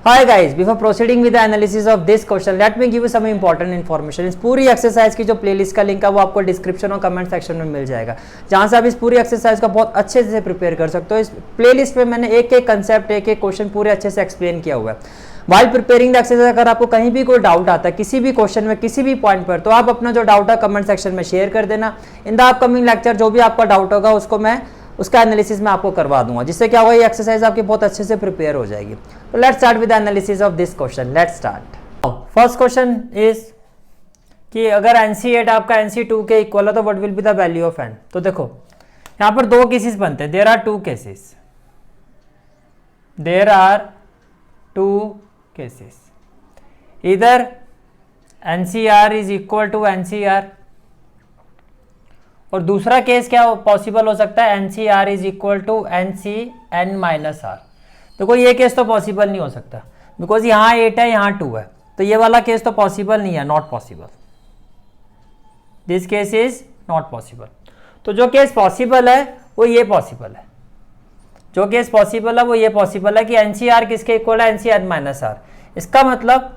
Hi guys, before proceeding with the analysis of this question, let me give you some important information. इस पूरी exercise की जो playlist का link है वो आपको डिस्क्रिप्शन और कमेंट सेक्शन में मिल जाएगा, जहां से आप इस पूरी एक्सरसाइज का बहुत अच्छे से प्रिपेयर कर सकते हो। इस प्लेलिस्ट में मैंने एक एक कंसेप्ट, एक एक क्वेश्चन पूरे अच्छे से एक्सप्लेन किया हुआ है। वाइल प्रिपेयरिंग द एक्सरसाइज अगर आपको कहीं भी कोई डाउट आता है किसी भी क्वेश्चन में, किसी भी पॉइंट पर, तो आप अपना जो डाउट है कमेंट सेक्शन में शेयर कर देना। इन द अपकमिंग लेक्चर जो भी आपका डाउट होगा उसको मैं उसका एनालिसिस मैं आपको करवा दूंगा, जिससे क्या होगा ये एक्सरसाइज आपकी बहुत अच्छे से प्रिपेयर हो जाएगी। तो let's start with the analysis of this question. Let's start. First question is कि अगर NC8 आपका NC2 के इक्वल है तो what will be the value of n। तो देखो यहाँ पर दो केसेस बनते हैं, there are two cases, there are two cases. इधर NCR is equal to NCR, और दूसरा केस क्या पॉसिबल हो सकता है, NCR is equal to NCN minus R। देखो ये केस तो पॉसिबल नहीं हो सकता, बिकॉज यहाँ 8 है यहाँ 2 है, तो ये वाला केस तो पॉसिबल नहीं है, not possible. This case is not possible. तो जो केस पॉसिबल है वो ये पॉसिबल है, जो केस पॉसिबल है वो ये पॉसिबल है कि NCR किसके इक्वल है, NCN माइनस R। इसका मतलब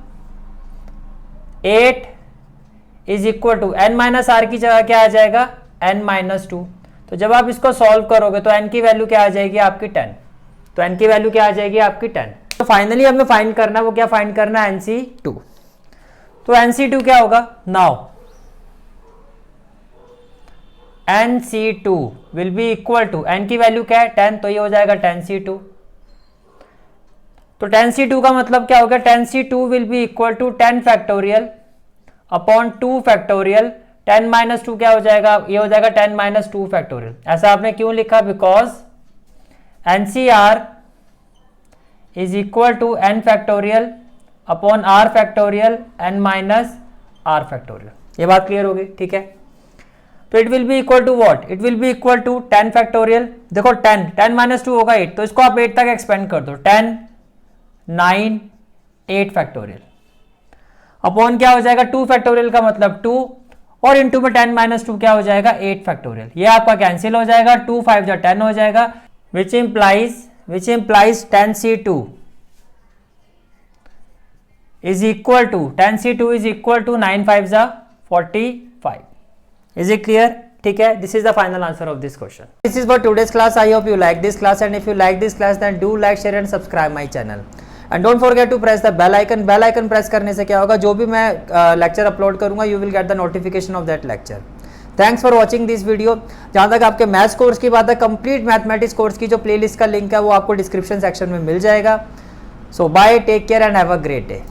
8 is equal to n minus R की जगह क्या आ जाएगा, n माइनस 2। तो जब आप इसको सॉल्व करोगे तो n की वैल्यू क्या आ जाएगी आपकी 10। तो n की वैल्यू क्या आ जाएगी आपकी 10। तो फाइनली हमें फाइंड करना है, वो क्या फाइंड करना है, NC2। तो NC2 क्या होगा, now NC2 will be equal to, n की वैल्यू क्या है 10, तो ये हो जाएगा 10C2। तो 10C2 का मतलब क्या होगा, 10C2 will be equal to 10 factorial upon 2 factorial. 10 minus 2 क्या हो जाएगा, ये हो जाएगा 10 माइनस 2 फैक्टोरियल। ऐसा आपने क्यों लिखा, because NCR is equal to n factorial upon R factorial n minus R factorial. ये बात क्लियर होगी, ठीक है। तो it will be equal to what, it will be equal to 10 factorial. देखो 10 माइनस 2 होगा 8, तो इसको आप 8 तक एक्सपेंड कर दो, 10 9 8 फैक्टोरियल अपॉन क्या हो जाएगा 2 फैक्टोरियल का मतलब 2, और इंटू में 10 माइनस 2 क्या हो जाएगा 8 फैक्टोरियल। ये आपका कैंसिल हो जाएगा, 2 5 जा 10 हो जाएगा, which implies 10C2 is equal to 10C2 is equal to 9 5 जा 45। इज इट क्लियर, ठीक है। This is the final answer of this question. This is for today's class. I hope you like this class, and if you like this class then do like, share and subscribe my channel and don't forget to press the bell icon. bell icon press करने से क्या होगा, जो भी मैं lecture upload करूंगा you will get the notification of that lecture. Thanks for watching this video. जहाँ तक आपके मैथ्स कोर्स की बात है, कंप्लीट मैथमेटिक्स कोर्स की जो प्लेलिस्ट का लिंक है वो आपको डिस्क्रिप्शन सेक्शन में मिल जाएगा। So bye, take care and have a great day.